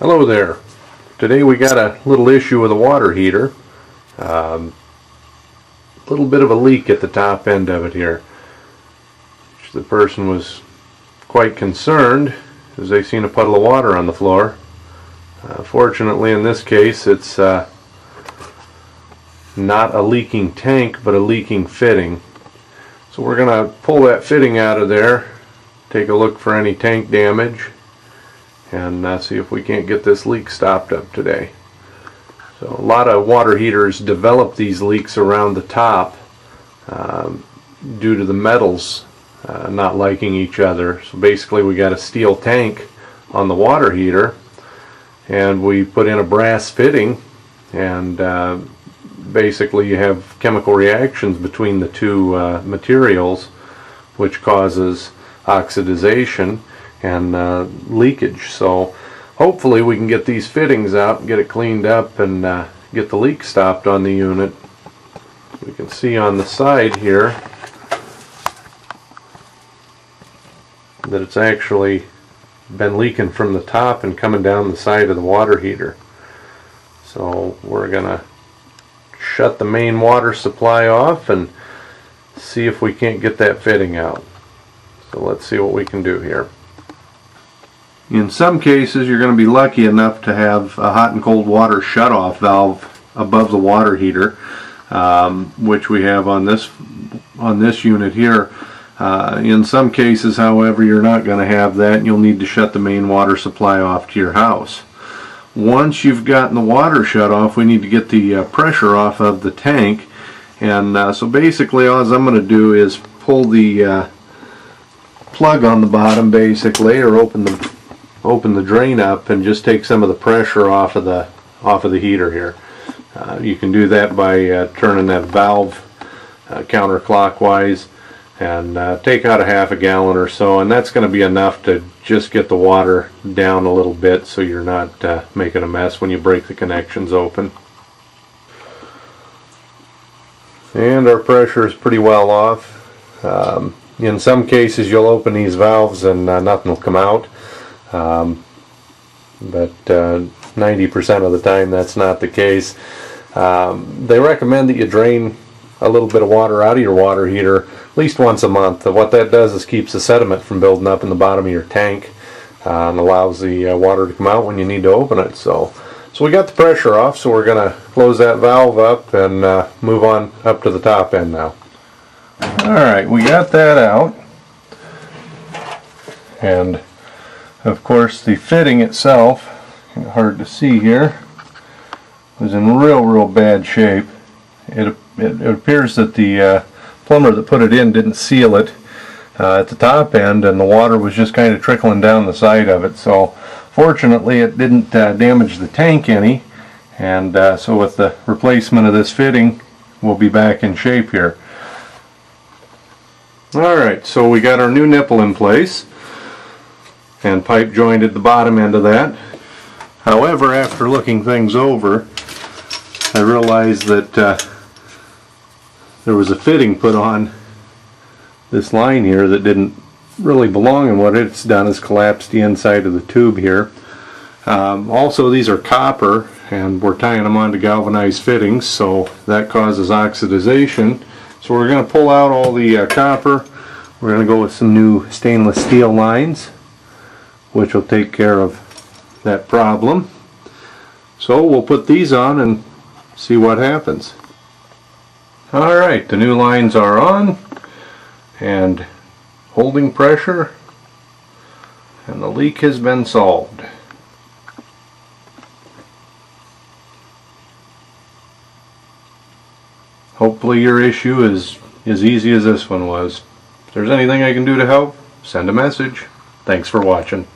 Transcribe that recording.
Hello there. Today we got a little issue with a water heater. A little bit of a leak at the top end of it here. The person was quite concerned as they seen a puddle of water on the floor. Fortunately in this case it's not a leaking tank but a leaking fitting. So we're going to pull that fitting out of there, take a look for any tank damage, and see if we can't get this leak stopped up today. So a lot of water heaters develop these leaks around the top due to the metals not liking each other. So basically we got a steel tank on the water heater and we put in a brass fitting, and basically you have chemical reactions between the two materials which causes oxidization and leakage. So hopefully we can get these fittings out and get it cleaned up and get the leak stopped on the unit. We can see on the side here that it's actually been leaking from the top and coming down the side of the water heater. So we're gonna shut the main water supply off and see if we can't get that fitting out. So let's see what we can do here. In some cases you're going to be lucky enough to have a hot and cold water shut-off valve above the water heater, which we have on this unit here. In some cases, however, you're not going to have that, and you'll need to shut the main water supply off to your house. Once you've gotten the water shut off, we need to get the pressure off of the tank, and so basically all I'm going to do is pull the plug on the bottom basically, or open the drain up and just take some of the pressure off of the heater here. You can do that by turning that valve counterclockwise and take out a half a gallon or so, and that's going to be enough to just get the water down a little bit so you're not making a mess when you break the connections open. And our pressure is pretty well off. In some cases you'll open these valves and nothing will come out, but 90% of the time that's not the case. They recommend that you drain a little bit of water out of your water heater at least once a month. What that does is keeps the sediment from building up in the bottom of your tank and allows the water to come out when you need to open it. So we got the pressure off, so we're going to close that valve up and move on up to the top end now. Alright, we got that out, and of course the fitting itself, hard to see here, was in real bad shape. It appears that the plumber that put it in didn't seal it at the top end, and the water was just kind of trickling down the side of it. So fortunately it didn't damage the tank any, and so with the replacement of this fitting we'll be back in shape here. Alright, so we got our new nipple in place and pipe jointed the bottom end of that. However, after looking things over, I realized that there was a fitting put on this line here that didn't really belong, and what it's done is collapsed the inside of the tube here. Also, these are copper, and we're tying them onto galvanized fittings, so that causes oxidization. So we're going to pull out all the copper. We're going to go with some new stainless steel lines, which will take care of that problem. So we'll put these on and see what happens. Alright, the new lines are on and holding pressure, and the leak has been solved. Hopefully your issue is as easy as this one was. If there's anything I can do to help, send a message. Thanks for watching.